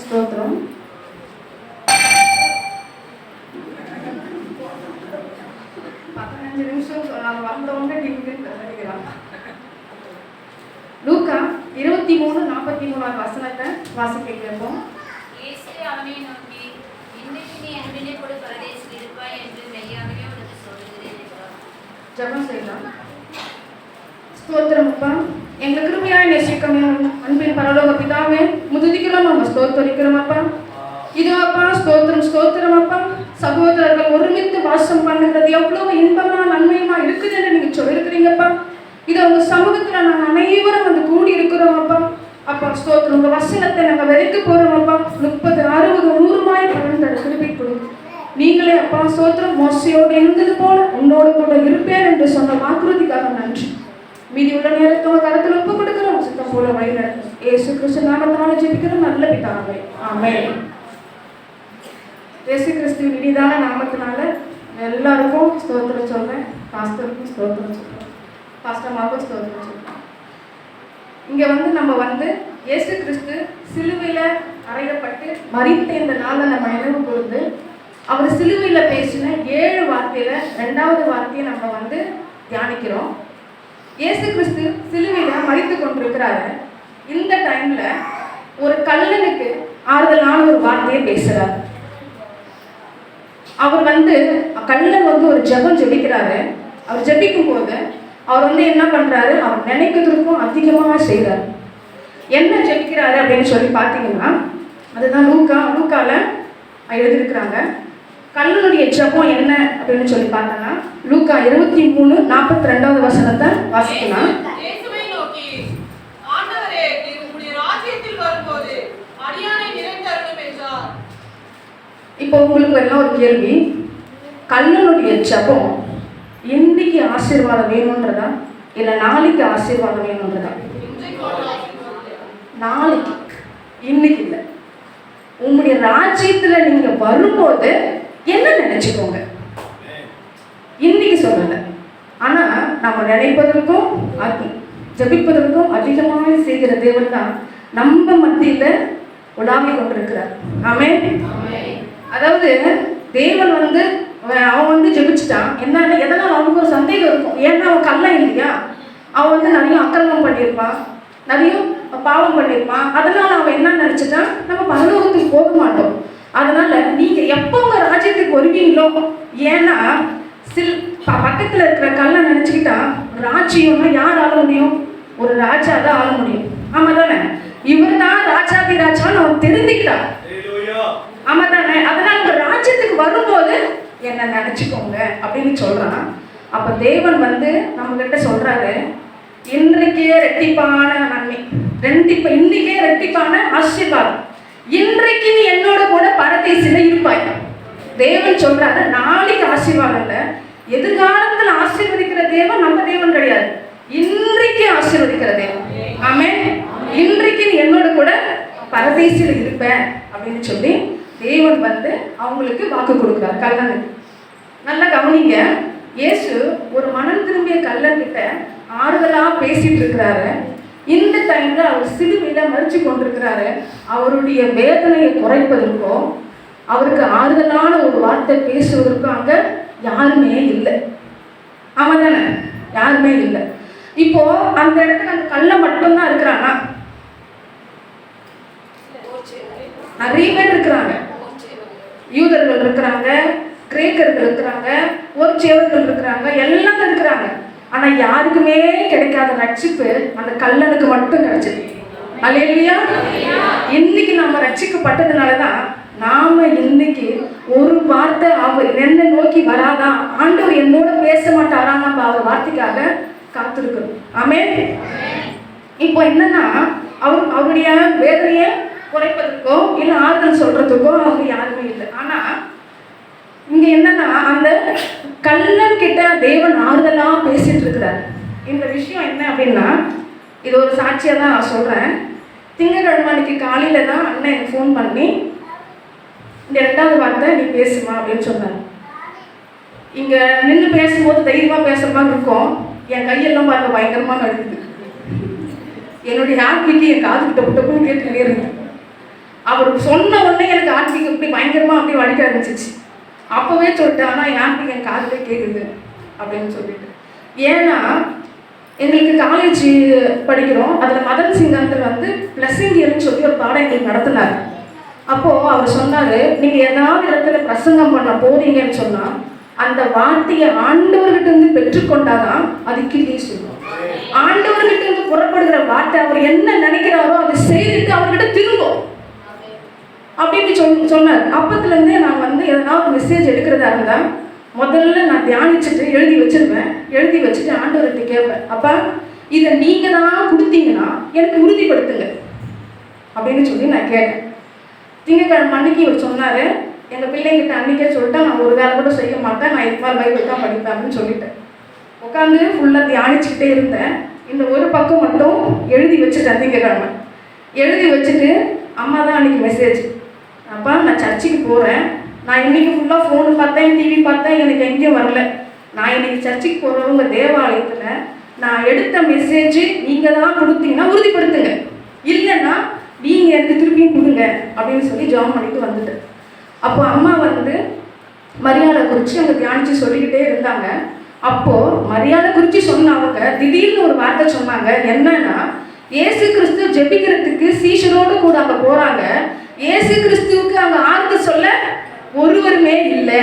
ஸ்தோத்திரம். லூக்கா 23:43 வசனத்தை வாசிக்க கேட்போம். இயேசு அவனை நோக்கி, இன்றைக்கு நீ என்னுடனே கூட பரதேசில் இருப்பாய் என்று மெய்யாகவே உனக்கு சொல்லுகிறேன் என்றார். ஜெபம் செய்யலாம். ஸ்தோத்திரம் அப்பா, எங்கள் கிருபையாய் நேசிக்கும் அன்பின் பரலோக பிதாவே, முதுதிக்கிறோம் நம்ம ஸ்தோத்தரிக்கிறோம் அப்பா. இதோ அப்பா ஸ்தோத்திரம் ஸ்தோத்திரம் அப்பா. சகோதரர்கள் ஒருமித்து வாசம் பண்ணுகிறது எவ்வளவு இன்பமா நன்மையுமா இருக்குது என்று நீங்க சொல்லியிருக்கிறீங்கப்பா. இதை உங்க சமூகத்துல நாங்கள் அனைவரும் வந்து கூடி இருக்கிறோம் அப்பா. அப்பா ஸ்தோத்திரம், உங்க வசனத்தை நாங்கள் விலைக்கு போறோம் அப்பா. 30, 60, 100 பலன் தர திருப்பி கொடுங்க. நீங்களே அப்பா ஸ்தோத்திரம், மோசையோடு இருந்தது போல உன்னோடு கூட இருப்பேன் என்று சொன்ன வாக்குறுதிக்காக நன்றி. மீதி உள்ள நேரத்தை உங்க கருத்துல ஒப்பு கொடுக்கிறோம். சுத்தம் போல வழி நடக்கும். இயேசு கிறிஸ்து நாமத்தினால ஜெபிக்கிறோம் நல்ல பிதாவே, ஆமென். இயேசு கிறிஸ்துவின் இனிதான நாமத்தினால எல்லாருக்கும் ஸ்தோத்திரம் சொல்றேன். பாஸ்டருக்கும் ஸ்தோத்திரம் சொல்றேன், பாஸ்டர்மாவுக்கும் ஸ்தோத்திரம் சொல்றேன். இங்க நம்ம இயேசு கிறிஸ்து சிலுவையில அறையப்பட்டு மரித்த இந்த நாளை நம்ம நினைவு கூர்ந்து அவர் சிலுவையில பேசின 7 வார்த்தையில 2வது வார்த்தையை நம்ம தியானிக்கிறோம். இயேசு கிறிஸ்து சிலுவையில மரித்து கொண்டிருக்கிறாரு. இந்த டைம்ல ஒரு கல்லனுக்கு ஆறுதலான ஒரு வார்த்தையை பேசுறாரு. அவர் கல்லன் ஒரு ஜெபம் ஜெபிக்கிறாரு. அவர் ஜெபிக்கும் போது அவர் என்ன பண்றாரு, அவர் நினைக்கிறதுக்கும் அதிகமாக செய்யறாரு. என்ன ஜெபிக்கிறாரு அப்படின்னு சொல்லி பார்த்தீங்கன்னா, அதுதான் லூக்கால எழுதியிருக்கிறாங்க. கல்லனுடைய ஜெபம் என்ன அப்படின்னு சொல்லி பார்த்தோம்னா, லூக்கா 23:42 வசனத்தை வாசிக்கலாம். இப்போ உங்களுக்கு எல்லாம் ஒரு கேள்வி, கல்லனுடைய ஜெபம் இன்னைக்கு ஆசீர்வாதம் வேணும்ன்றதா இல்ல நாளைக்கு ஆசீர்வாதம் வேணும்ன்றதா? நாளைக்கு, இன்னைக்கு இல்லை. உங்களுடைய ராஜ்யத்துல நீங்க வரும்போது என்ன நினைச்சுக்கோங்க, இன்னைக்கு சொல்லல. ஆனா நம்ம நினைப்பதற்கும் ஜபிப்பதற்கும் அதிகமாக செய்கிற தேவன் தான் நம்ம மத்தியில உலாவி கொண்டிருக்கிறார். ஆமென். அதாவது தேவன் அவன் ஜெபிச்சுட்டான். என்னன்னா எதனால அவனுக்கு ஒரு சந்தேகம் இருக்கும். ஏன்னா அவன் கள்ளன் இல்லையா, அவன் நிறைய அக்கிரமம் பண்ணியிருப்பான், நிறைய பாவம் பண்ணியிருப்பான். அதனால அவன் என்ன நினைச்சிட்டான், நம்ம பரலோகத்துக்கு போக மாட்டோம். அதனால நீங்க எப்போ உங்க ராஜ்யத்துக்கு வருவீங்களோ, ஏன்னா பக்கத்துல இருக்கிற கல்லை நினைச்சுக்கிட்டா ராஜ்யம்னா யார் ஆள முடியும்? ஒரு ராஜா தான் ஆள முடியும். ஆமா தானே? இவர் தான் ராஜாதி ராஜான்னு அவன் தெரிஞ்சுக்கிட்டான். ஆமா தானே? அதனால உங்க ராஜ்யத்துக்கு வரும்போது என்ன நினைச்சுக்கோங்க அப்படின்னு சொல்றான். அப்ப தேவன் நம்ம கிட்ட சொல்றாரு, இன்றைக்கே ரெட்டிப்பான நன்மை, இன்னைக்கே ரெட்டிப்பான ஆசீர்வாதம், இன்றைக்கு நீ என்னோட கூட பரதேசில இருப்பாய். தேவன் சொல்றாரு, நாளைக்கு ஆசீர்வாதம் இல்ல, எதிர்காலத்துல ஆசீர்வதிக்கிற தேவன் நம்ம தேவன் கிடையாது, இன்றைக்கு ஆசீர்வதிக்கிற தேவன். ஆமென். இன்றைக்கு நீ என்னோட கூட பரதேசில இருப்ப அப்படின்னு சொல்லி தேவன் அவங்களுக்கு வாக்கு கொடுக்கிறார் கல்லனுக்கு. நல்லா கவனிங்க, இயேசு ஒரு மனம் திரும்பிய கல்லன் கிட்ட ஆறுதலா பேசிட்டு இருக்கிறாரு. இந்த டைம்ல அவர் சிலுவையில மறிச்சு கொண்டிருக்கிறாரு. அவருடைய வேதனையை குறைப்பதற்கோ அவருக்கு ஆறுதலான ஒரு வார்த்தை பேசுவதற்கோ அங்க யாருமே இல்லை. ஆமா தானே? யாருமே இல்லை. இப்போ அந்த இடத்துல அந்த கல்ல மட்டும்தான் இருக்கிறானா? நிறைய பேர் இருக்கிறாங்க. யூதர்கள் இருக்கிறாங்க, கிரேக்கர்கள் இருக்கிறாங்க, ஒரு சேவர்கள் இருக்கிறாங்க, எல்லாம் இருக்கிறாங்க. ஆனா யாருக்குமே கிடைக்காத ரட்சிப்பு அந்த கல்லனுக்கு மட்டும் கிடைச்சது. அல்லேலூயா. இன்னைக்கு நம்ம ரட்சிக்கப்பட்டதுனாலதான் நாம இன்னைக்கு ஒரு வார்த்தை அவர் என்ன நோக்கி வராதா, ஆண்டவர் என்னோட பேச மாட்டாரா, நம்ம அவர் வார்த்தைக்காக காத்திருக்கிறோம். ஆமென். இப்போ என்னன்னா அவருடைய வேதனையை குறைப்பதற்கோ இல்ல ஆறுதல் சொல்றதுக்கோ அவங்க யாருமே இல்லை. ஆனா இங்க என்னன்னா அந்த கல்லன் கிட்ட தேவன் ஆறுதலா பேசிட்டு இருக்கிறார். இந்த விஷயம் என்ன அப்படின்னா, இது ஒரு சாட்சியா தான் நான் சொல்றேன். திங்கட்கிழமை அன்னைக்கு காலையில தான் அண்ணன் எனக்கு ஃபோன் பண்ணி, இந்த 2வது வார்த்தை நீ பேசுமா அப்படின்னு சொன்னார். இங்க நின்று பேசும்போது தைரியமா பேசுற மாதிரி இருக்கும். என் கையெல்லாம் பாருங்க பயங்கரமா நடுக்குது. என்னுடைய ஆத்மிக்கு என் காது கிட்ட விட்டப்போ கேட்டுக்கிட்டே இருக்கு. அவர் சொன்ன உடனே எனக்கு ஆன்மீகம் இப்படி பயங்கரமாக அப்படி வடிக்க ஆரம்பிச்சிச்சு. அப்போவே சொல்லிட்டேன், ஆனால் என் ஆன்மீகம் என் காதிலே கேட்குது அப்படின்னு சொல்லிட்டு. ஏன்னா எங்களுக்கு காலேஜ் படிக்கிறோம், அதில் மதன் சிங் அங்கிள் வந்து பிளஸிங் இயர்னு சொல்லி ஒரு பாடம் எங்களுக்கு நடத்தினார். அப்போது அவர் சொன்னார், நீங்கள் ஏதாவது இடத்துல பிரசங்கம் பண்ண போறீங்கன்னு சொன்னால் அந்த வார்த்தையை ஆண்டவர்கிட்ட இருந்து பெற்றுக்கொண்டாதான் அது கிளியே சொல்லும். ஆண்டவர்கிட்ட இருந்து புறப்படுகிற வார்த்தை அவர் என்ன நினைக்கிறாரோ அதை செய்துட்டு அவர்கிட்ட திரும்பும் அப்படின்னு சொன்னார். அப்பத்துலேருந்தே நான் வந்து எதனா ஒரு மெசேஜ் எடுக்கிறதா இருந்தால் முதல்ல நான் தியானிச்சுட்டு எழுதி வச்சிருவேன். எழுதி வச்சுட்டு ஆண்டவர்கிட்ட கேட்பேன், அப்பா இதை நீங்கள் தான் கொடுத்தீங்கன்னா எனக்கு உறுதிப்படுத்துங்க அப்படின்னு சொல்லி நான் கேட்டேன். திங்கட்கிழமை அன்னைக்கு இவர் சொன்னார், எங்கள் பிள்ளைங்கிட்ட அன்றைக்கே சொல்லிட்டா நான் ஒரு வேலை கூட செய்ய மாட்டேன், நான் இது மாதிரி பைபிள் தான் படிப்பேன் அப்படின்னு சொல்லிட்டேன். உட்காந்து ஃபுல்லாக தியானிச்சுக்கிட்டே இருந்தேன். இந்த ஒரு பக்கம் மட்டும் எழுதி வச்சுட்டேன். திங்கட்கிழமை எழுதி வச்சுட்டு அம்மா தான் அன்றைக்கி மெசேஜ், அப்பா நான் சர்ச்சுக்கு போகிறேன், நான் இன்றைக்கி ஃபுல்லாக ஃபோனு பார்த்தேன், டிவி பார்த்தேன், எனக்கு எங்கேயும் வரல. நான் இன்றைக்கி சர்ச்சுக்கு போகிறவங்க தேவாலயத்தில் நான் எடுத்த மெசேஜ் நீங்கள் தான் கொடுத்தீங்கன்னா உறுதிப்படுத்துங்க, இல்லைன்னா நீங்கள் எனக்கு திருப்பியும் கொடுங்க அப்படின்னு சொல்லி ஜாம் பண்ணிட்டு வந்துட்டேன். அப்போ அம்மா வந்து மரியாதை குறித்து அவங்க தியானித்து சொல்லிக்கிட்டே இருந்தாங்க. அப்போது மரியாதை குறித்து சொன்னவங்க திடீர்னு ஒரு வார்த்தை சொன்னாங்க. என்னன்னா, இயேசு கிறிஸ்து ஜெபிக்கிறதுக்கு சீஷரோடு கூட அங்கே போகிறாங்க. இயேசு கிறிஸ்துவுக்கு அங்கே ஆறுதல் சொல்ல ஒருவருமே இல்லை.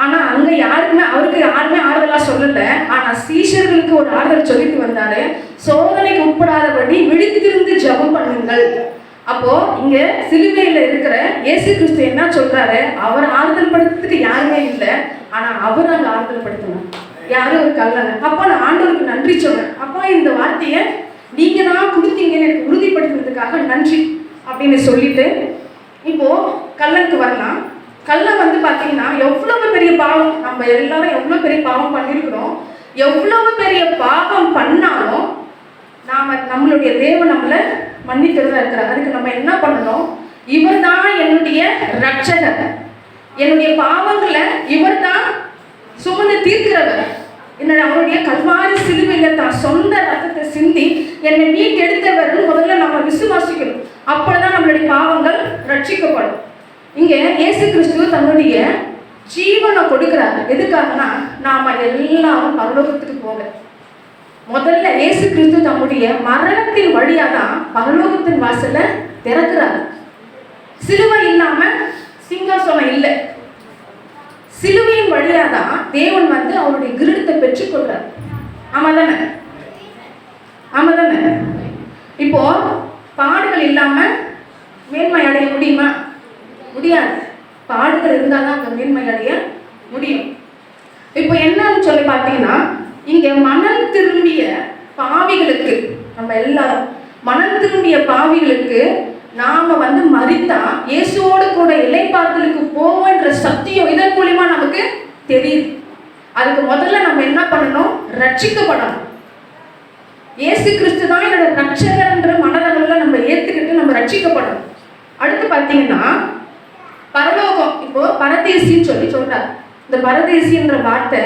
ஆனால் அங்கே அவருக்கு யாருமே ஆறுதலாக சொல்லலை. ஆனால் சீஷர்களுக்கு ஒரு ஆறுதல் சொல்லிட்டு வந்தாரு, சோதனைக்கு உட்படாதபடி விழித்திருந்து ஜெபம் பண்ணுங்கள். அப்போ இங்க சிலுவையில் இருக்கிற இயேசு கிறிஸ்து என்ன சொல்றாரு, அவர் ஆறுதல் படுத்துறதுக்கு யாருமே இல்லை, ஆனா அவர் அங்க ஆறுதல் படுத்தணும். யாரும் ஒரு கல்லனை. அப்போ நான் ஆண்டவருக்கு நன்றி சொன்னேன். அப்போ இந்த வார்த்தையை நீங்க தான் கொடுத்தீங்கன்னு எனக்கு உறுதிப்படுத்துறதுக்காக நன்றி அப்படின்னு சொல்லிட்டு இப்போ கல்லனுக்கு வரலாம். கல்லன் வந்து பார்த்தீங்கன்னா எவ்வளவு பெரிய பாவம், நம்ம எல்லாரும் எவ்வளோ பெரிய பாவம் பண்ணியிருக்கிறோம். எவ்வளவு பெரிய பாவம் பண்ணாலும் நம்மளுடைய தேவன் நம்மளை மன்னிக்கிறதா இருக்கிறார். அதுக்கு நம்ம என்ன பண்ணணும், இவர் தான் என்னுடைய ரட்சகர், என்னுடைய பாவங்களை இவர் தான் சுமந்து தீர்க்கிறவர். அவருடைய கல்வாரி சிலுவையில் தான் சொந்த ரத்தத்தை சிந்தி என்னை மீட்டெடுத்தவர் முதல்ல நம்ம விசுவாசிக்கணும். அப்பொழுதுதான் நம்மளுடைய பாவங்கள் ரட்சிக்கப்படும். இங்கே இயேசு கிறிஸ்து தன்னுடைய ஜீவனை கொடுக்கிறார். எதுக்காகனா நாம எல்லாரும் பரலோகத்துக்கு போக. முதல்ல இயேசு கிறிஸ்து தம்முடைய மரணத்தின் வழியாக தான் பரலோகத்தின் வாசலை திறக்கிறார். சிலுவை இல்லாம சிங்காசனம் இல்லை. சிலுவையின் வழியாக தான் தேவன் வந்து அவருடைய கிரீடத்தை பெற்றுக்கொள்றார். ஆமா தானே? ஆமா தானே? இப்போ பாடுகள் இல்லாம மேன்மை அடைய முடியுமா? முடியாது. பாடுகள் இருந்தால் தான் அங்கே மேன்மை அடைய முடியும். இப்போ என்னன்னு சொல்லி பார்த்தீங்கன்னா, இங்கே மனம் திரும்பிய பாவிகளுக்கு, நம்ம எல்லாரும் மனம் திரும்பிய பாவிகளுக்கு நாம வந்து மரித்தா இயேசுவோடு கூட இளைப்பாறுதலுக்கு போவோன்ற சத்தியம் இதன் மூலியமா நமக்கு தெரியுது. அதுக்கு முதல்ல நம்ம என்ன பண்ணணும், ரட்சிக்கப்படணும். இயேசு கிறிஸ்து தான் என்னோட ரட்சகர்ன்ற மனதளவில் நம்ம ஏற்றுக்கிட்டு நம்ம ரட்சிக்கப்படணும். அடுத்து பார்த்தீங்கன்னா பரலோகம். இப்போ பரதேசின்னு சொல்லி சொல்றாரு. இந்த பரதேசின்ற வார்த்தை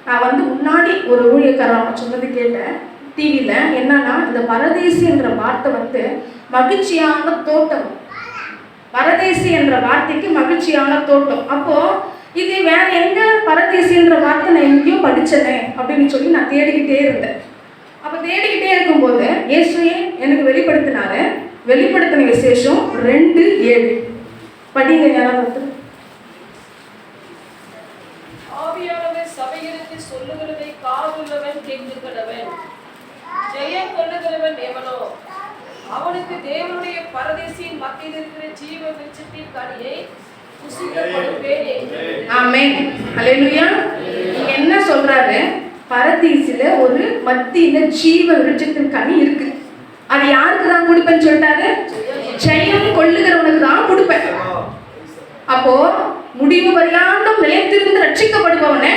நான் வந்து முன்னாடி ஒரு ஊழியக்காரர் சொன்னது கேட்டேன் டிவியில். என்னன்னா, இந்த பரதேசி என்ற வார்த்தை வந்து மகிழ்ச்சியான தோட்டம். பரதேசி என்ற வார்த்தைக்கு மகிழ்ச்சியான தோட்டம். அப்போ இது வேற எங்க பரதேசி என்ற வார்த்தை நான் எங்கேயோ படிச்சனே அப்படின்னு சொல்லி நான் தேடிக்கிட்டே இருந்தேன். அப்போ தேடிக்கிட்டே இருக்கும்போது இயேசுவே எனக்கு வெளிப்படுத்தினாரு. வெளிப்படுத்தின விசேஷம் 2:7 படிங்க யாராவது. ஆவியானவர் சபைகளுக்கு சொல்லுகிறதை காதுள்ளவன் கேட்கிறவன். ஜெயம் கொள்ளுகிறவன் எவனோ அவனுக்கு தேவனுடைய பரதேசியின் மத்தியில் இருக்கிற ஜீவ விருட்சத்தின் கனியை புசிக்க கொடுப்பேன். ஆமென். ஹல்லேலூயா. என்ன சொல்றாரு, பரதீசில ஒரு மத்தியில ஜீவ விருட்சத்தின் கனி இருக்கு. அது யாருக்கு தான் கொடுப்பேன்னு சொல்லிட்டாரு, ஜெயம் கொள்ளுகிறவனுக்கு தான் கொடுப்பேன். அப்போ முடிவு வரையாண்டும் நிலைத்திருந்து ரட்சிக்கப்படுபவனே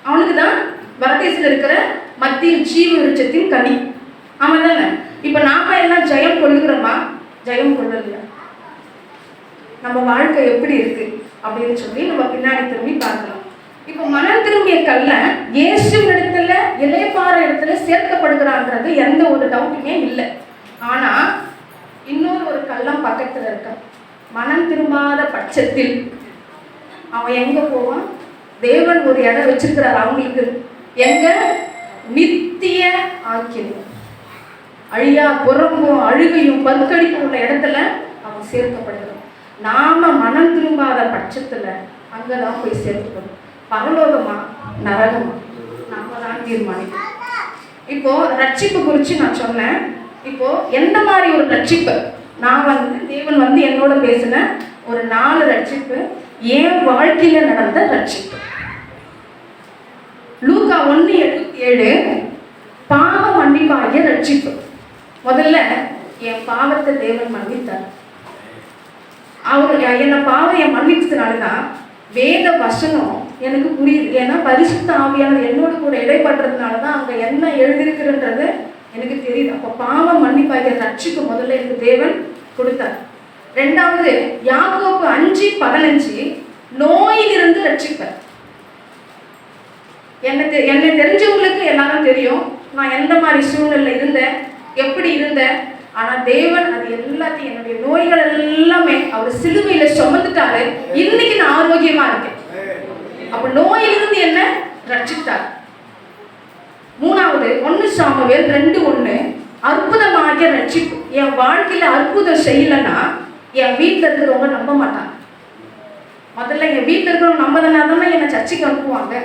அவனுக்கு தான் பரதேசில இருக்கிற மத்திய ஜீவ விருட்சத்தின் கனி. ஆமா தானே? இப்ப நாம எல்லாம் ஜெயம் கொள்ளுகிறோமா? ஜெயம் கொள்ளல. நம்ம வாழ்க்கை எப்படி இருக்கு அப்படின்னு சொல்லி நம்ம பின்னாடி திரும்பி பார்க்கலாம். இப்போ மனம் திரும்பிய கல்ல இயேசு இடத்துல இளைப்பாற இடத்துல சேர்க்கப்படுகிறான்றது எந்த ஒரு டவுட்டுமே இல்லை. ஆனா இன்னொரு பக்கத்துல இருக்கான். மனம் திரும்பாத பட்சத்தில் அவன் எங்க போவான்? தேவன் ஒரு இடம் வச்சிருக்கிறார் அவங்களுக்கு. எங்க? நித்திய ஆக்கியம், அழியா புறம்பும் அழுகையும் பற்கடிப்பும் உள்ள இடத்துல அவன் சேர்க்கப்படுகிறான். நாம மனம் திரும்பாத பட்சத்துல அங்கதான் போய் சேர்க்கப்படும். பரலோகமா நரகமா நாம தான் தீர்மானிக்கணும். இப்போ ரட்சிப்பு குறித்து நான் சொன்னேன். இப்போ எந்த மாதிரி ஒரு ரட்சிப்பு? நான் தேவன் என்னோட பேசின ஒரு 4 ரட்சிப்பு என் வாழ்க்கையில நடந்த ரட்சிப்பு. லூக்கா 1:77 பாவ மன்னிப்பாகிய ரட்சிப்பு. முதல்ல என் பாவத்தை தேவன் மன்னித்தார். அவர் என்ன பாவையை மன்னிச்சதுனாலதான் வேத வசனம் எனக்கு புரியுது. ஏன்னா பரிசுத்த ஆவியானவர் என்னோட கூட இடைப்படுறதுனாலதான் அங்க என்ன எழுதியிருக்குன்றது எனக்கு தெரியுது. அப்ப பாவம் மன்னிப்பாகிய ரட்சிப்பு முதல்ல எனக்கு தேவன் கொடுத்தார். 2வது யாக்கோபு 5:15 நோயிலிருந்து ரட்சிப்பார். என்னை தெரிஞ்சவங்களுக்கு எல்லாரும் தெரியும் நான் எந்த மாதிரி சூழ்நிலை இருந்தேன், எப்படி இருந்தேன். ஆனா தேவன் அது எல்லாத்தையும், என்னுடைய நோய்கள் எல்லாமே அவர் சிலுவையில சுமந்துட்டாரு. இன்னைக்கு நான் ஆரோக்கியமா இருக்கேன். அப்ப நோயிலிருந்து என்ன ரட்சித்தார். 3வது 1 சாமுவேல் 2:1 அற்புதமாகிய ரட்சிப்பு. என் வாழ்க்கையில அற்புதம் செய்யலன்னா என் வீட்டுல இருக்கிறவங்க நம்ப மாட்டாங்க. முதல்ல என் வீட்டுல இருக்கிறவங்க நம்பதனால என்னை சர்ச்சைக்கு அனுப்புவாங்க.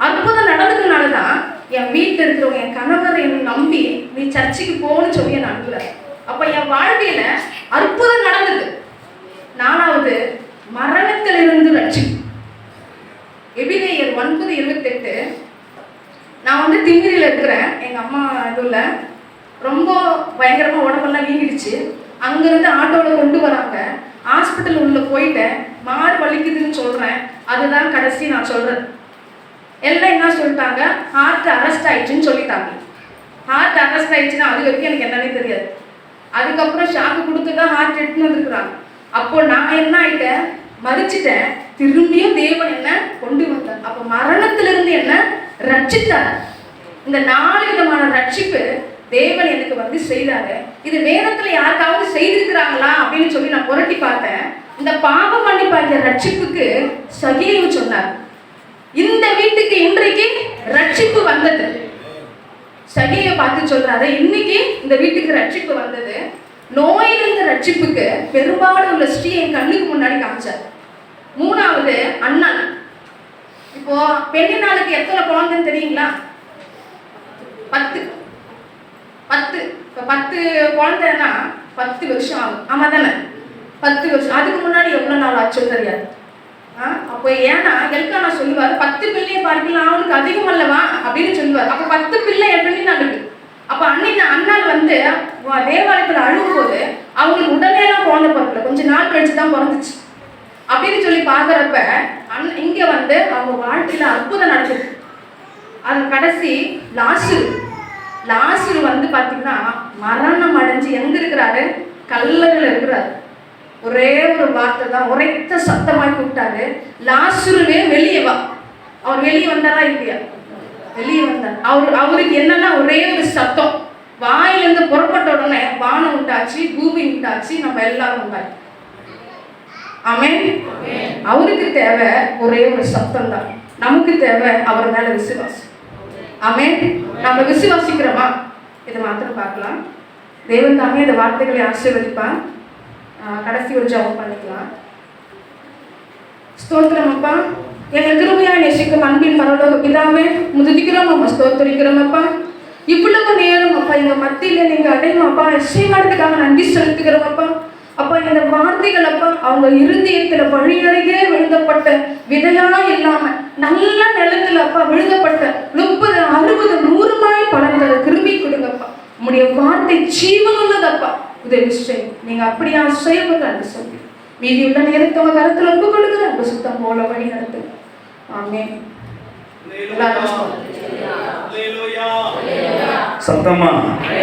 அற்புதம் நடந்ததுனாலதான் என் வீட்டுல இருக்கிறவங்க, என் கணவர் என்னை நம்பி நீ சர்ச்சைக்கு போன்னு சொல்லி என்ன அனுப்புறாரு. அப்ப என் வாழ்க்கையில அற்புதம் நடந்தது. 4வது மரணத்திலிருந்து ரட்சிப்பு. எபிரேயர் 9:28 நான் திமிரில இருக்கிறேன். எங்க அம்மா இதுல ரொம்ப பயங்கரமா உடம்பெல்லாம் வீங்கிடுச்சு. அங்கிருந்து ஆட்டோல கொண்டு வராங்க. ஹாஸ்பிட்டல் உள்ள போயிட்டேன். மாறு வலிக்குதுன்னு சொல்றேன். அதுதான் கடைசி நான் சொல்றேன். எல்லாம் என்ன சொல்லிட்டாங்க? ஹார்ட் அரெஸ்ட் ஆயிடுச்சுன்னு சொல்லிட்டாங்க. ஹார்ட் அரெஸ்ட் ஆயிடுச்சுன்னா அது வரைக்கும் எனக்கு என்னன்னே தெரியாது. அதுக்கப்புறம் ஷாக்கு கொடுத்துதான் ஹார்ட் எடுத்துன்னு வந்துருக்குறாங்க. அப்போ நான் என்ன ஆயிட்டேன்? மறிச்சிட்டேன். திரும்பியும் தேவன் என்ன கொண்டு வந்தார். அப்போ மரணத்திலிருந்து என்ன ரட்சித்தார். இந்த 4 விதமான ரட்சிப்பு தேவன் எனக்கு செய்தாரு. இது வேதத்துல யாருக்காவது செய்திருக்கிறாங்களா அப்படின்னு சொல்லி நான் புரட்டி பார்த்தேன். இந்த பாவ மன்னிப்பாகிய ரட்சிப்புக்கு சகேயு சொன்னார். இந்த வீட்டுக்கு இன்றைக்கு ரட்சிப்பு வந்தது. சகேயை பார்த்து சொல்றாரு, இன்னைக்கு இந்த வீட்டுக்கு ரட்சிப்பு வந்தது. நோயிலிருந்த ரட்சிப்புக்கு பெரும்பாலும் உள்ள ஸ்ரீ என் கண்ணுக்கு முன்னாடி காமிச்சார். 3வது அண்ணன். இப்போ பெண்ணினாளுக்கு எத்தனை குழந்தைன்னு தெரியுங்களா? 10. இப்போ 10 குழந்தைன்னா 10 வருஷம் ஆகும். ஆமா தானே? 10 வருஷம். அதுக்கு முன்னாடி எவ்வளவு நாள் ஆச்சுன்னு தெரியாது. அப்போ ஏன்னா எல்கானா சொல்லுவார், 10 பிள்ளையை பார்க்கலாம் அவனுக்கு அதிகம் அல்லவா அப்படின்னு சொல்லுவார். அப்ப 10 பிள்ளை எப்படி நடக்கு? அப்ப அண்ணால் தேவாலயத்துல அழுகும் போது அவங்களுக்கு உடனே எல்லாம் குழந்தை பிறக்கல, கொஞ்ச நாள் கழிச்சுதான் பிறந்துச்சு அப்படின்னு சொல்லி பாக்குறப்ப இங்க அவங்க வாழ்க்கையில அற்புதம் நடக்குது. அது கடைசி லாசரு பாத்தீங்கன்னா மரணம் அடைஞ்சு எங்க இருக்கிறாரு? கல்லறையில இருக்கிறாரு. ஒரே ஒரு வார்த்தை தான் உரைத்த சத்தமாய் கூப்பிட்டாரு, லாசருவே வெளியே வா. அவர் வெளியே வந்தாரா இல்லையா? வெளியே வந்தார். அவருக்கு என்னன்னா ஒரே ஒரு சத்தம், வாயிலிருந்து புறப்பட்ட உடனே வானம் உண்டாச்சு, பூமி உண்டாச்சு, நம்ம எல்லாரும் உண்டாச்சு. ஆமென். அவருக்கு தேவை ஒரே ஒரு சத்தம் தான். நமக்கு தேவை அவர் மேல விசுவாசம். ஆமென். நம்ம விசுவாசிக்கிறோமா? இதை மாத்திரம் பார்க்கலாம். தேவன் தாமே இந்த வார்த்தைகளை ஆசீர்வதிப்பான். கடைசி ஒரு ஜெபம் பண்ணிக்கலாம். ஸ்தோத்திரம் அப்பா, எங்கள் கிருபையா நேசிக்கும் அன்பின் பரலோக பிதாவே, துதிக்கிறோம் அம்மா, ஸ்தோத்திரிக்கிறோம் அப்பா. இவ்வளவு நேரம் அப்பா எங்க மத்தியில நீங்க அடையும் அப்பா செய்வதற்காக நன்றி செலுத்துகிறோம் அப்பா. அப்பா இந்த வார்த்தைகள் அப்பா அவங்க இருதயத்துல வழியருகே விழுந்தப்பட்ட விதையா இல்லாம நல்ல நிலத்துல அப்பா விழுந்தப்பட்ட 30, 60, 100 பலன் தர கிருபை கொடுங்கப்பா. உங்களுடைய வார்த்தை ஜீவனுள்ளதப்பா, உதவி செய்யும். நீங்க அப்படியா செய்யப்பட்ட சொல்லி மீதி உள்ள நேரத்தை உங்க கருத்துல ஒப்பு கொடுக்குற அந்த சுத்தம் போல வழி நடத்து. ஆமென். சத்தமா